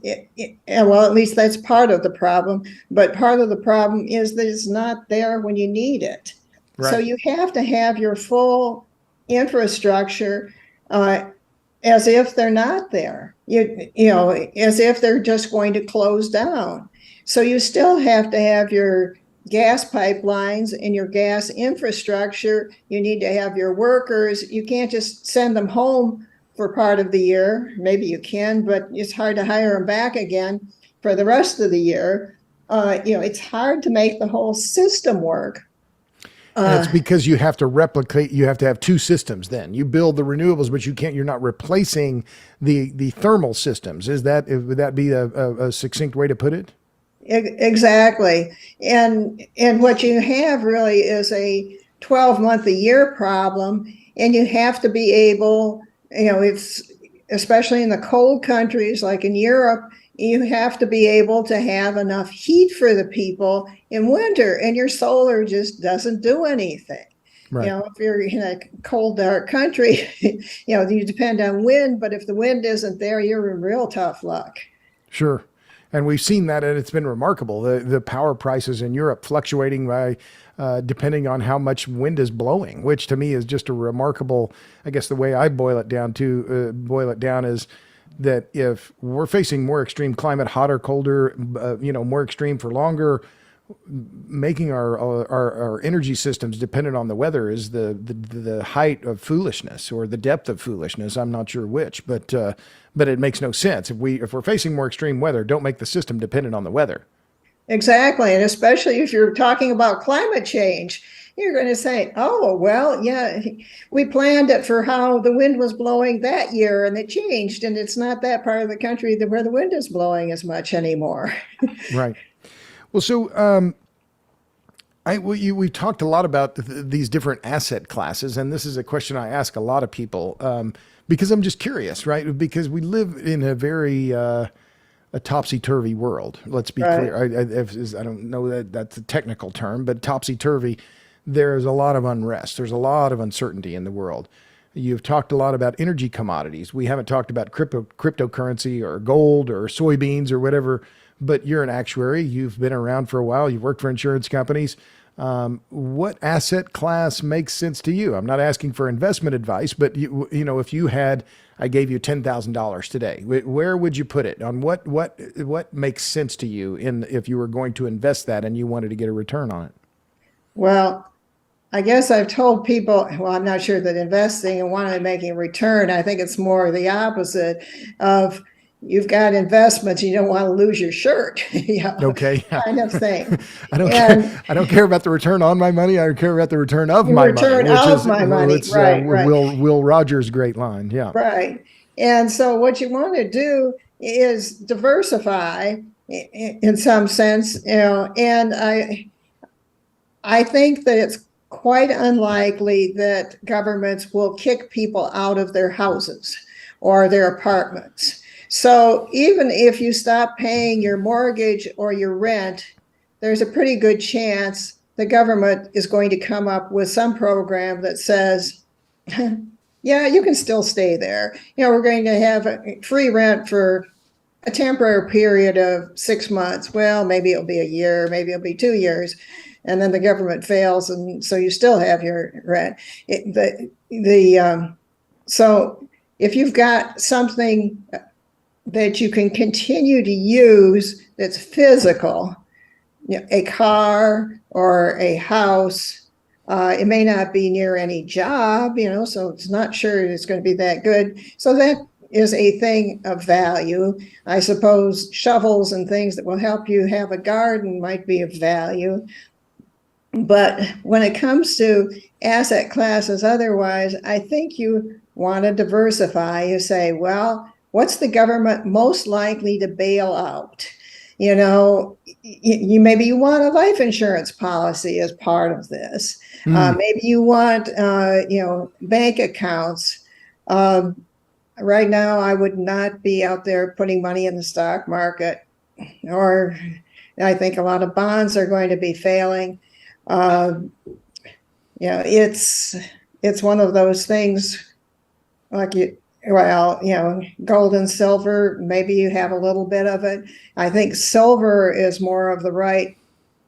Speaker 2: well, at least that's part of the problem, but part of the problem is that it's not there when you need it. Right. So you have to have your full infrastructure as if they're not there, as if they're just going to close down. So you still have to have your gas pipelines and your gas infrastructure. You need to have your workers. You can't just send them home for part of the year. Maybe you can, but it's hard to hire them back again for the rest of the year. It's hard to make the whole system work.
Speaker 1: That's because you have to replicate, you have to have two systems then. You build the renewables, but you're not replacing the thermal systems. Would that be a succinct way to put it?
Speaker 2: Exactly. And what you have really is a 12-month-a-year problem, and you have to be able, it's especially in the cold countries like in Europe, you have to be able to have enough heat for the people in winter, and your solar just doesn't do anything. Right. If you're in a cold, dark country, you depend on wind, but if the wind isn't there, you're in real tough luck.
Speaker 1: Sure. And we've seen that, and it's been remarkable. The power prices in Europe fluctuating by depending on how much wind is blowing, which to me is just a remarkable. I guess the way I boil it down is that if we're facing more extreme climate, hotter, colder, more extreme for longer, making our energy systems dependent on the weather is the height of foolishness, or the depth of foolishness. I'm not sure which, but it makes no sense. If we're facing more extreme weather, don't make the system dependent on the weather.
Speaker 2: Exactly, and especially if you're talking about climate change, you're going to say, "Oh, well, yeah, we planned it for how the wind was blowing that year, and it changed, and it's not that part of the country where the wind is blowing as much anymore."
Speaker 1: Right. Well, so we've talked a lot about these different asset classes, and this is a question I ask a lot of people because I'm just curious, right? Because we live in a very a topsy-turvy world. Let's be clear. I don't know that that's a technical term, but topsy-turvy. There's a lot of unrest. There's a lot of uncertainty in the world. You've talked a lot about energy commodities. We haven't talked about cryptocurrency or gold or soybeans or whatever. But you're an actuary. You've been around for a while. You've worked for insurance companies. What asset class makes sense to you? I'm not asking for investment advice, but if you had, I gave you $10,000 today, where would you put it? On what makes sense to you if you were going to invest that and you wanted to get a return on it?
Speaker 2: Well, I guess I've told people, well, I'm not sure that investing and wanting to making a return. I think it's more the opposite of you've got investments, you don't want to lose your shirt,
Speaker 1: Okay. Yeah.
Speaker 2: kind of thing.
Speaker 1: I don't care.
Speaker 2: And
Speaker 1: I don't care about the return on my money. I care about the return of
Speaker 2: you
Speaker 1: my money,
Speaker 2: return
Speaker 1: which
Speaker 2: of
Speaker 1: is
Speaker 2: my money.
Speaker 1: it's
Speaker 2: Right, right,
Speaker 1: Will Rogers' great line. Yeah.
Speaker 2: right. And so what you want to do is diversify in some sense, and I think that it's quite unlikely that governments will kick people out of their houses or their apartments. So even if you stop paying your mortgage or your rent, there's a pretty good chance the government is going to come up with some program that says, yeah, you can still stay there. We're going to have a free rent for a temporary period of 6 months. Well, maybe it'll be a year, maybe it'll be 2 years, and then the government fails, and so you still have your rent. So if you've got something that you can continue to use that's physical, a car or a house, it may not be near any job, so it's not sure it's going to be that good. So that is a thing of value. I suppose shovels and things that will help you have a garden might be of value. But when it comes to asset classes otherwise, I think you want to diversify. You say, well, what's the government most likely to bail out? Maybe you want a life insurance policy as part of this. Maybe you want, bank accounts. Right now, I would not be out there putting money in the stock market, or I think a lot of bonds are going to be failing. It's one of those things like gold and silver, maybe you have a little bit of it. I think silver is more of the right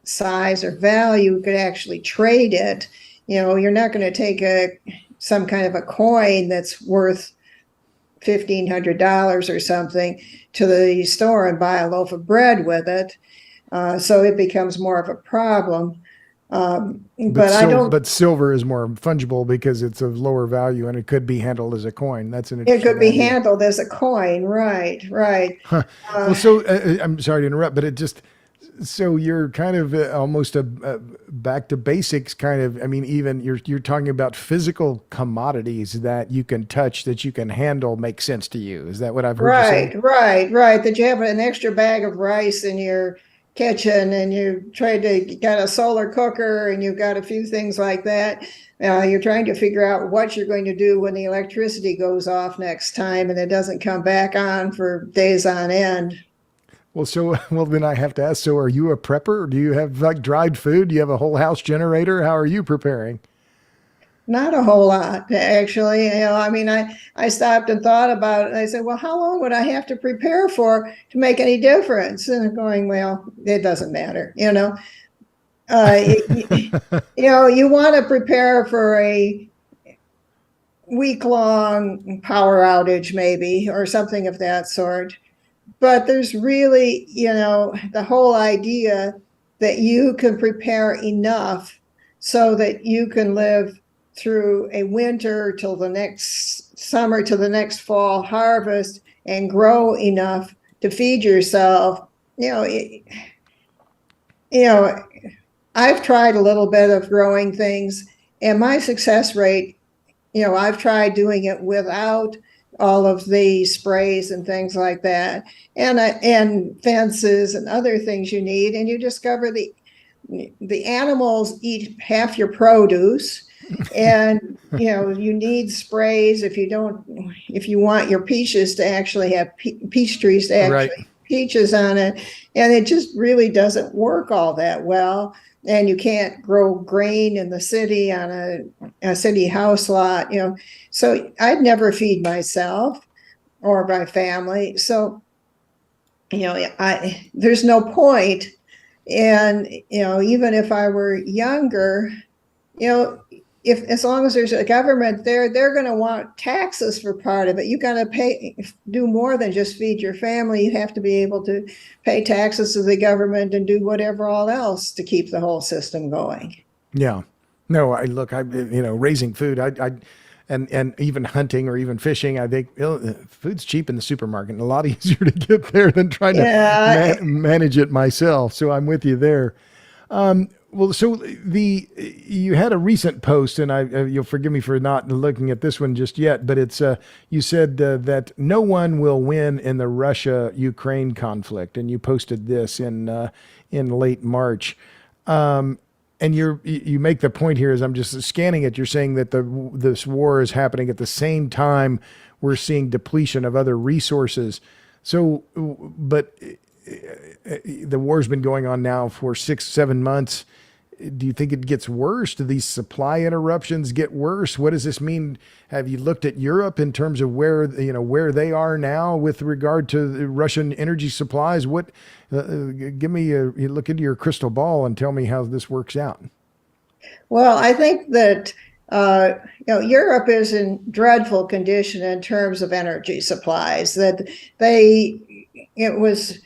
Speaker 2: size or value. You could actually trade it. You're not going to take some kind of a coin that's worth $1,500 or something to the store and buy a loaf of bread with it. So it becomes more of a problem.
Speaker 1: But silver is more fungible because it's of lower value and it could be handled as a coin. That's an interesting
Speaker 2: It could be
Speaker 1: idea.
Speaker 2: handled as a coin, right, right.
Speaker 1: Huh. Well, so I'm sorry to interrupt, but so you're kind of almost a back to basics kind of. I mean, even you're talking about physical commodities that you can touch, that you can handle, make sense to you. Is that what I've heard you say?
Speaker 2: Right. That you have an extra bag of rice in your kitchen, and you got a solar cooker, and you've got a few things like that. You're trying to figure out what you're going to do when the electricity goes off next time, and it doesn't come back on for days on end.
Speaker 1: Well, then I have to ask, so are you a prepper? Do you have like dried food? Do you have a whole house generator? How are you preparing?
Speaker 2: Not a whole lot, actually. I mean, I stopped and thought about it. And I said, well, how long would I have to prepare for to make any difference? And I'm going, well, it doesn't matter. You want to prepare for a week-long power outage, maybe, or something of that sort. But there's really, the whole idea that you can prepare enough so that you can live through a winter till the next summer, to the next fall harvest, and grow enough to feed yourself. I've tried a little bit of growing things, and my success rate, I've tried doing it without all of the sprays and things like that, and fences and other things you need, and you discover the animals eat half your produce. And you need sprays if you want your peaches to actually have peach trees to actually
Speaker 1: Right.
Speaker 2: peaches on it, and it just really doesn't work all that well. And you can't grow grain in the city on a city house lot, so I'd never feed myself or my family. So there's no point. And even if I were younger, if as long as there's a government there, they're going to want taxes for part of it. You got to do more than just feed your family. You have to be able to pay taxes to the government and do whatever all else to keep the whole system going.
Speaker 1: Yeah. No, raising food, and even hunting or even fishing, I think food's cheap in the supermarket and a lot easier to get there than trying to
Speaker 2: Yeah.
Speaker 1: manage it myself. So I'm with you there. Well, so you had a recent post, and you'll forgive me for not looking at this one just yet, but it's you said that no one will win in the Russia-Ukraine conflict, and you posted this in late March. And you make the point here as I'm just scanning it. You're saying that this war is happening at the same time we're seeing depletion of other resources. So, but the war's been going on now for 6, 7 months. Do you think it gets worse? Do these supply interruptions get worse? What does this mean? Have you looked at Europe in terms of where they are now with regard to the Russian energy supplies? What give me you look into your crystal ball and tell me how this works out.
Speaker 2: Well, I think that Europe is in dreadful condition in terms of energy supplies. That it was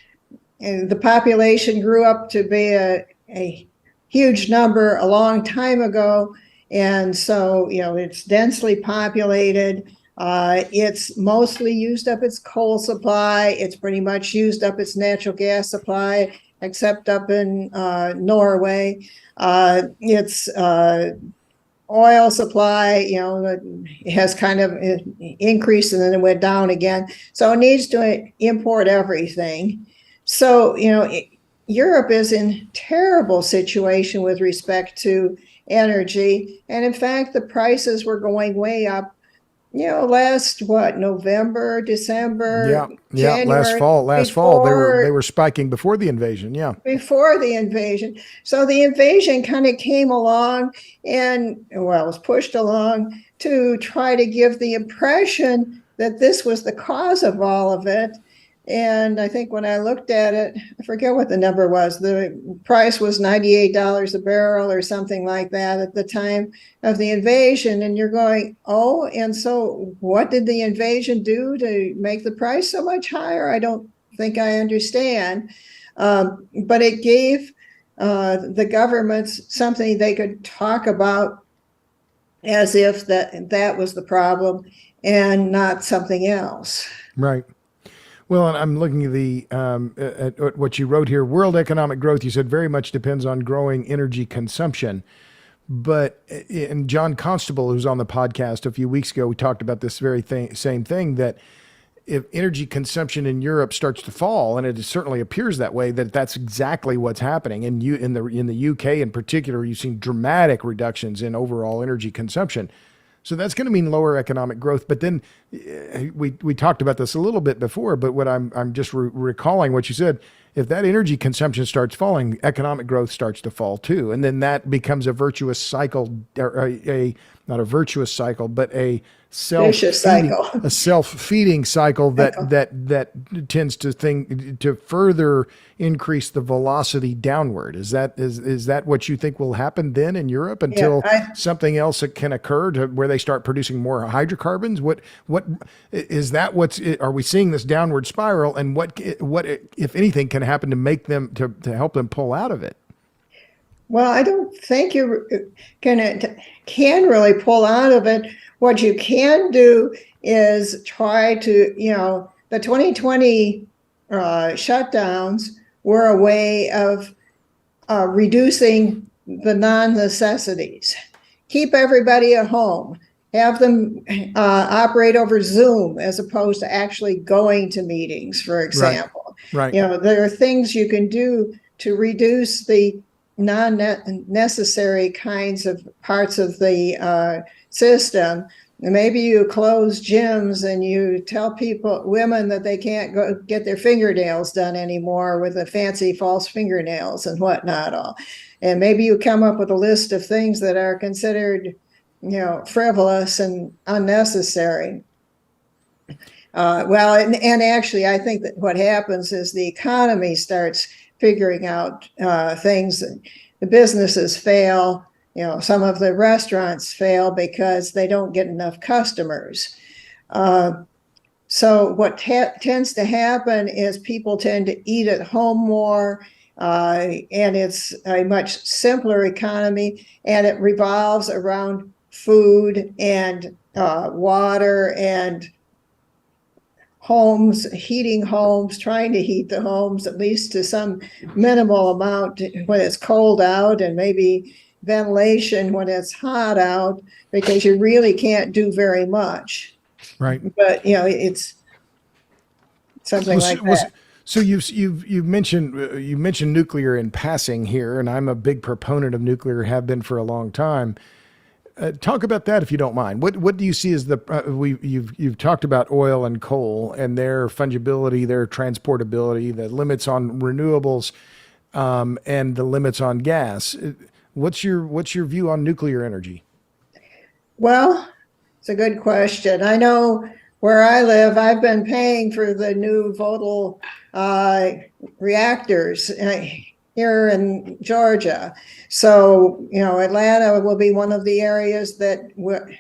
Speaker 2: the population grew up to be a huge number a long time ago, and so it's densely populated. It's mostly used up its coal supply. It's pretty much used up its natural gas supply, except up in Norway. Its oil supply, it has kind of increased and then it went down again. So it needs to import everything. So, Europe is in terrible situation with respect to energy. And in fact, the prices were going way up, last November, December,
Speaker 1: Yeah.
Speaker 2: January.
Speaker 1: Last fall, they were spiking before the invasion. Yeah.
Speaker 2: Before the invasion. So the invasion kind of came along and, was pushed along to try to give the impression that this was the cause of all of it. And I think when I looked at it, I forget what the number was. The price was $98 a barrel or something like that at the time of the invasion. And you're going, oh, and so what did the invasion do to make the price so much higher? I don't think I understand. But it gave the governments something they could talk about as if that was the problem and not something else.
Speaker 1: Right. Well, and I'm looking at what you wrote here. World economic growth, you said, very much depends on growing energy consumption. But and John Constable, who's on the podcast a few weeks ago, we talked about this very same thing, that if energy consumption in Europe starts to fall, and it certainly appears that way, that's exactly what's happening. And in the UK in particular, you've seen dramatic reductions in overall energy consumption. So that's going to mean lower economic growth. But then we talked about this a little bit before, but what I'm just recalling what you said. If that energy consumption starts falling, economic growth starts to fall too. And then that becomes a virtuous cycle, or not a virtuous cycle, but a self-feeding cycle that tends to further increase the velocity downward. Is that what you think will happen then in Europe until something else can occur to where they start producing more hydrocarbons? What is that? Are we seeing this downward spiral? And what if anything can happen to make them to help them pull out of it?
Speaker 2: Well, I don't think you can really pull out of it. What you can do is try to, the 2020 shutdowns were a way of reducing the non-necessities. Keep everybody at home. Have them operate over Zoom as opposed to actually going to meetings, for example.
Speaker 1: Right.
Speaker 2: There are things you can do to reduce the non-necessary kinds of parts of the system. Maybe you close gyms and you tell women that they can't go get their fingernails done anymore with the fancy false fingernails and whatnot all. And maybe you come up with a list of things that are considered, frivolous and unnecessary. And actually, I think that what happens is the economy starts figuring out things. The businesses fail. Some of the restaurants fail because they don't get enough customers. So what tends to happen is people tend to eat at home more. and it's a much simpler economy, and it revolves around food and water and homes, heating homes, trying to heat the homes at least to some minimal amount when it's cold out, and maybe ventilation when it's hot out, because you really can't do very much.
Speaker 1: Right.
Speaker 2: But it's something like that.
Speaker 1: So you've mentioned nuclear in passing here, and I'm a big proponent of nuclear, have been for a long time. Talk about that if you don't mind. What do you see as the you've talked about oil and coal and their fungibility, their transportability, the limits on renewables, and the limits on gas. What's your view on nuclear energy?
Speaker 2: Well, it's a good question. I know where I live, I've been paying for the new Vogtle reactors here in Georgia. So, Atlanta will be one of the areas that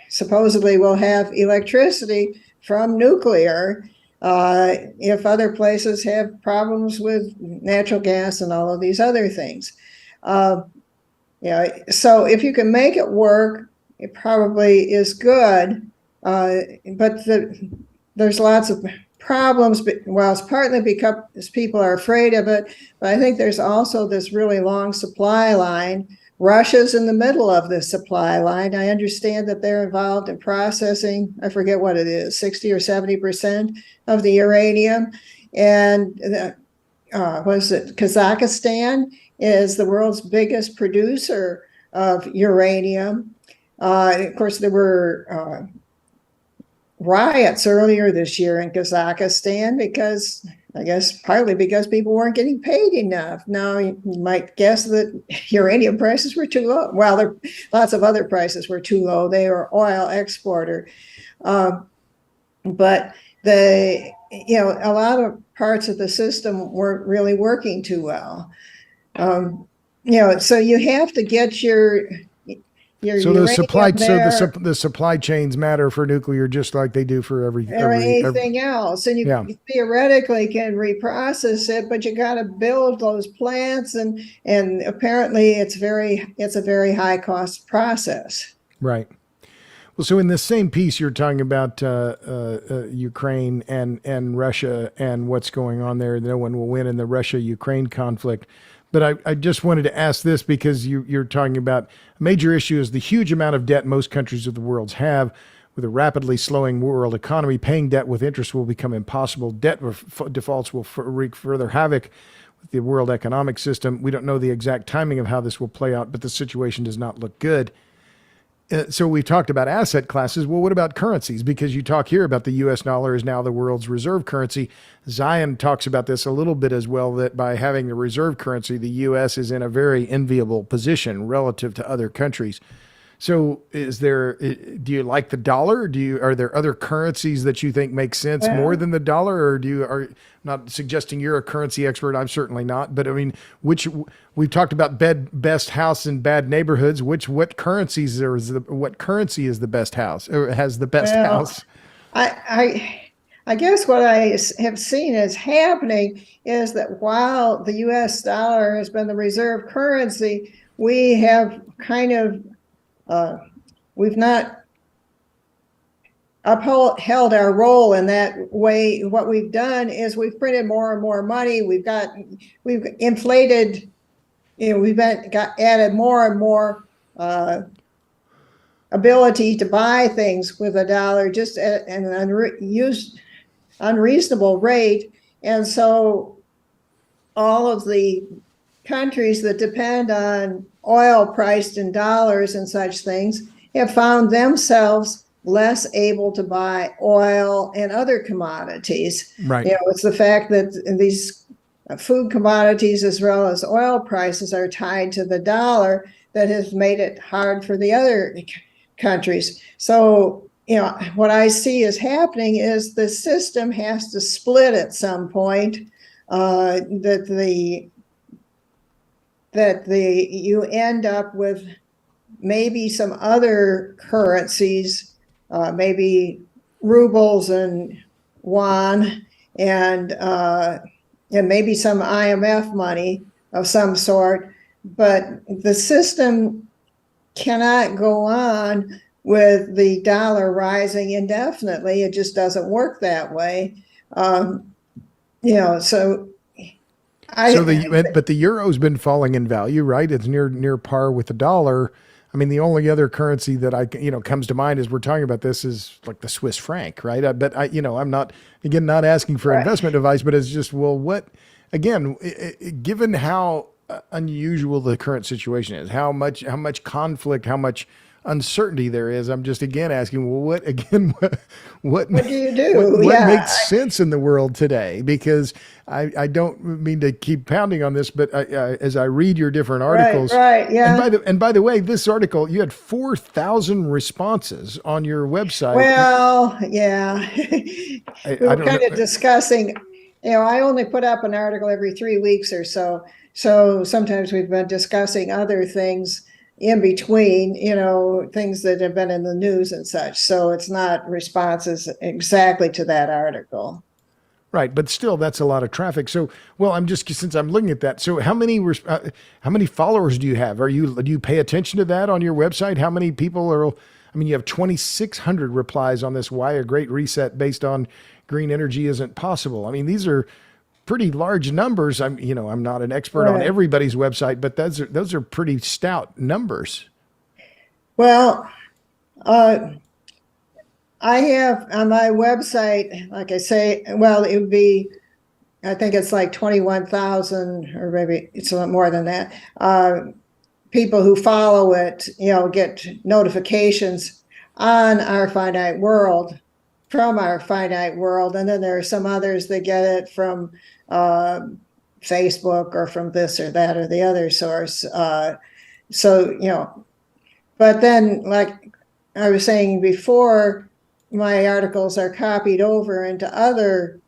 Speaker 2: supposedly will have electricity from nuclear if other places have problems with natural gas and all of these other things. So if you can make it work, it probably is good. But there's lots of problems. Well, it's partly because people are afraid of it, but I think there's also this really long supply line. Russia's in the middle of this supply line. I understand that they're involved in processing, I forget what it is, 60 or 70% of the uranium. And Kazakhstan is the world's biggest producer of uranium. Of course, there were riots earlier this year in Kazakhstan because, I guess, partly because people weren't getting paid enough. Now, you might guess that uranium prices were too low. Well, lots of other prices were too low. They were oil exporter. But a lot of parts of the system weren't really working too well. So you have to get your
Speaker 1: So the supply chains matter for nuclear just like they do for
Speaker 2: everything else. And you theoretically can reprocess it, but you got to build those plants, and apparently it's a very high cost process.
Speaker 1: Right. Well, so in this same piece, you're talking about Ukraine and Russia and what's going on there. No one will win in the Russia-Ukraine conflict. But I just wanted to ask this because you're talking about a major issue is the huge amount of debt most countries of the world have. With a rapidly slowing world economy, paying debt with interest will become impossible. Debt defaults will wreak further havoc with the world economic system. We don't know the exact timing of how this will play out, but the situation does not look good. So we've talked about asset classes. Well, what about currencies? Because you talk here about the U.S. dollar is now the world's reserve currency. Zion talks about this a little bit as well, that by having the reserve currency, the U.S. is in a very enviable position relative to other countries. So do you like the dollar? Are there other currencies that you think make sense more than the dollar? Or are not suggesting you're a currency expert? I'm certainly not. But I mean, we've talked about best house in bad neighborhoods. What currency is the best house or has the best house?
Speaker 2: I guess what I have seen is happening is that while the U.S. dollar has been the reserve currency, we have kind of we've not upheld our role in that way. What we've done is we've printed more and more money. We've inflated, we've added more and more ability to buy things with a dollar just at an unreasonable rate. And so all of the countries that depend on oil priced in dollars and such things have found themselves less able to buy oil and other commodities.
Speaker 1: Right.
Speaker 2: It's the fact that these food commodities as well as oil prices are tied to the dollar that has made it hard for the other countries. So, what I see is happening is the system has to split at some point, that you end up with maybe some other currencies, maybe rubles and yuan, and maybe some IMF money, of some sort. But the system cannot go on with the dollar rising indefinitely. It just doesn't work that way. So
Speaker 1: but the euro's been falling in value, right? It's near par with the dollar. I mean, the only other currency that comes to mind as we're talking about this is like the Swiss franc, right? I'm not asking for investment advice, but it's just, well, what, again, given how unusual the current situation is, how much conflict, how much uncertainty there is, I'm just again asking, well, what
Speaker 2: do you do?
Speaker 1: What makes sense in the world today? Because I don't mean to keep pounding on this, but as I read your different articles,
Speaker 2: right, yeah.
Speaker 1: And by the way, this article, you had 4,000 responses on your website.
Speaker 2: Well, yeah, we were kind of discussing. I only put up an article every 3 weeks or so. So sometimes we've been discussing other things in between, things that have been in the news and such. So it's not responses exactly to that article.
Speaker 1: Right, but still, that's a lot of traffic. So, well, since I'm looking at that. So, how many followers do you have? Do you pay attention to that on your website? How many people are? I mean, you have 2,600 replies on this. Why a great reset based on green energy isn't possible. I mean, these are pretty large numbers. I'm not an expert on everybody's website, but those are pretty stout numbers.
Speaker 2: Well, I have on my website, like I say, well, it would be, I think it's like 21,000, or maybe it's a lot more than that. People who follow it, get notifications on our finite world, from our finite world. And then there are some others that get it from Facebook or from this or that or the other source. But then, like I was saying before, my articles are copied over into other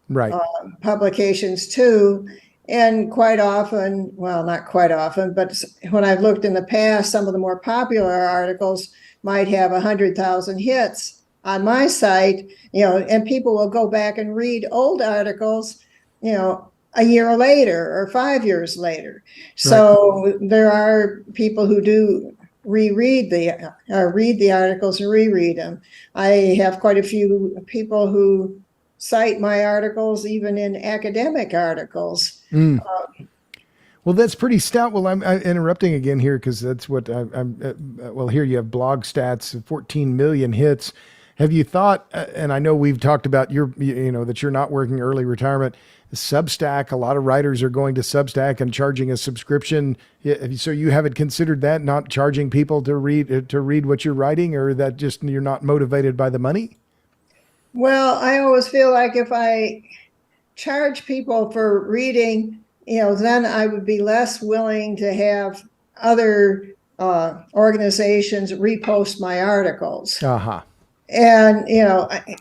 Speaker 2: publications too. And quite often, well, not quite often, but when I've looked in the past, some of the more popular articles might have 100,000 hits on my site, and people will go back and read old articles, a year later or 5 years later. So there are people who do read the articles and reread them. I have quite a few people who cite my articles even in academic articles.
Speaker 1: Well, that's pretty stout. Well, I'm interrupting again here because that's what well, here you have blog stats, 14 million hits. Have you thought, and I know we've talked about that you're not working early retirement, Substack, a lot of writers are going to Substack and charging a subscription. So you haven't considered that, not charging people to read what you're writing, or that just you're not motivated by the money?
Speaker 2: Well, I always feel like if I charge people for reading, then I would be less willing to have other organizations repost my articles. And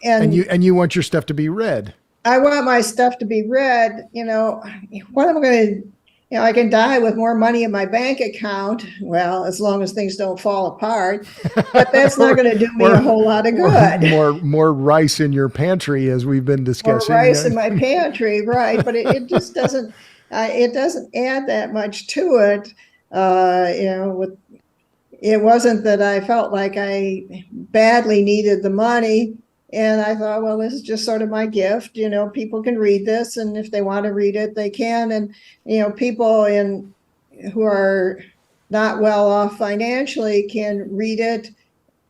Speaker 1: and you want your stuff to be read.
Speaker 2: I want my stuff to be read. What am I going to? I can die with more money in my bank account. Well, as long as things don't fall apart, but that's not going to do me a whole lot of good.
Speaker 1: More rice in your pantry, as we've been discussing.
Speaker 2: More rice in my pantry, right? But it just doesn't. It doesn't add that much to it. It wasn't that I felt like I badly needed the money. And I thought, well, this is just sort of my gift. People can read this, and if they want to read it, they can. And, people who are not well off financially can read it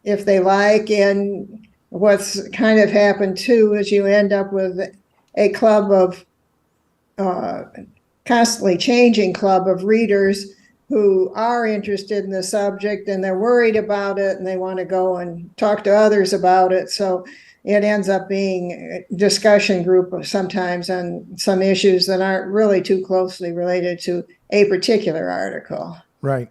Speaker 2: if they like. And what's kind of happened too is you end up with a club of constantly changing club of readers who are interested in the subject, and they're worried about it, and they want to go and talk to others about it. So it ends up being a discussion group sometimes on some issues that aren't really too closely related to a particular article.
Speaker 1: Right.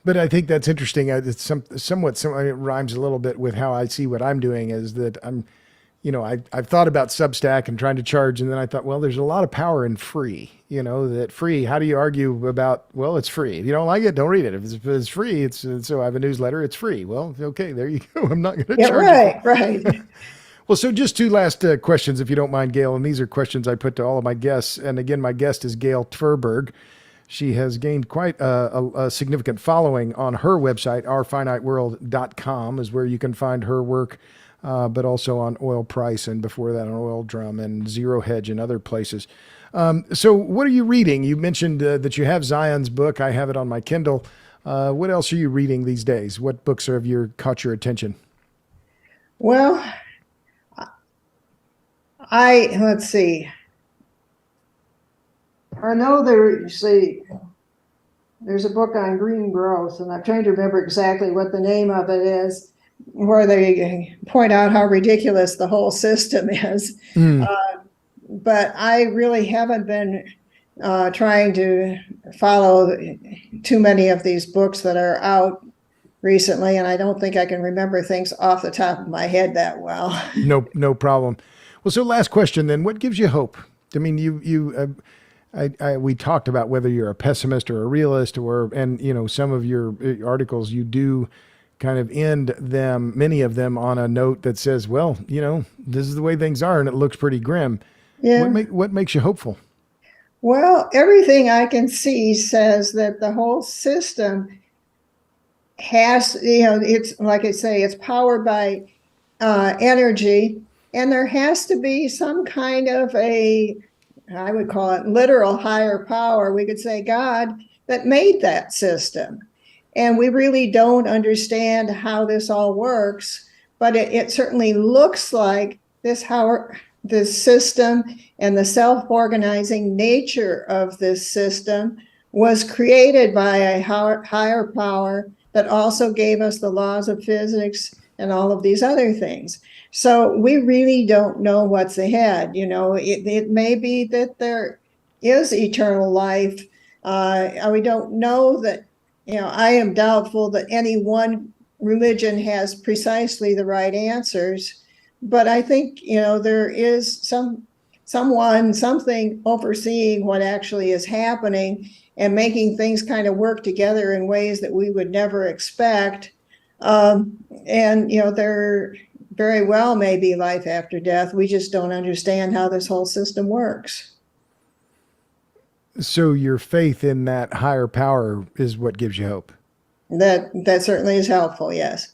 Speaker 1: But I think that's interesting. It's somewhat it rhymes a little bit with how I see what I'm doing, is that I've thought about Substack and trying to charge, and then I thought, well, there's a lot of power in free. That free, how do you argue about, well, it's free. If you don't like it, don't read it. If it's free, so I have a newsletter, it's free. Well, okay, there you go. I'm not going to charge. Right. Well, so just two last questions, if you don't mind, Gail, and these are questions I put to all of my guests. And again, my guest is Gail Tverberg. She has gained quite a significant following on her website. Ourfiniteworld.com is where you can find her work, but also on Oil Price, and before that on Oil Drum and Zero Hedge and other places. So what are you reading? You mentioned that you have Zion's book. I have it on my Kindle. What else are you reading these days? What books caught your attention?
Speaker 2: Well, let's see. I know there's a book on green growth, and I'm trying to remember exactly what the name of it is, where they point out how ridiculous the whole system is. But I really haven't been trying to follow too many of these books that are out recently, and I don't think I can remember things off the top of my head that well.
Speaker 1: No problem. Well, so last question then: what gives you hope? I mean, we talked about whether you're a pessimist or a realist, and some of your articles you do kind of end them, many of them, on a note that says, well, this is the way things are, and it looks pretty grim.
Speaker 2: Yeah.
Speaker 1: What makes you hopeful?
Speaker 2: Well, everything I can see says that the whole system has, it's like I say, it's powered by energy, and there has to be some kind of I would call it literal higher power. We could say God that made that system. And we really don't understand how this all works, but it certainly looks like this system and the self-organizing nature of this system was created by a higher power that also gave us the laws of physics and all of these other things. So we really don't know what's ahead. It may be that there is eternal life. We don't know that, I am doubtful that any one religion has precisely the right answers. But I think, there is something overseeing what actually is happening and making things kind of work together in ways that we would never expect. There very well may be life after death. We just don't understand how this whole system works.
Speaker 1: So your faith in that higher power is what gives you hope?
Speaker 2: That certainly is helpful, yes.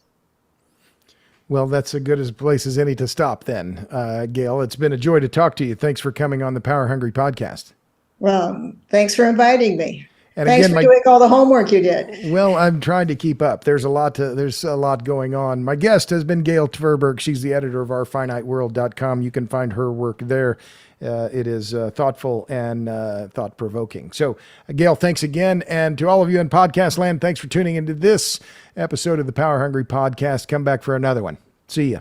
Speaker 1: Well, that's as good a place as any to stop then. Gail, it's been a joy to talk to you. Thanks for coming on the Power Hungry podcast.
Speaker 2: Well, thanks for inviting me.
Speaker 1: And
Speaker 2: thanks
Speaker 1: again,
Speaker 2: for doing all the homework you did.
Speaker 1: Well, I'm trying to keep up. There's a lot going on. My guest has been Gail Tverberg. She's the editor of ourfiniteworld.com. You can find her work there. It is thoughtful and thought-provoking. So, Gail, thanks again. And to all of you in podcast land, thanks for tuning into this episode of the Power Hungry podcast. Come back for another one. See ya.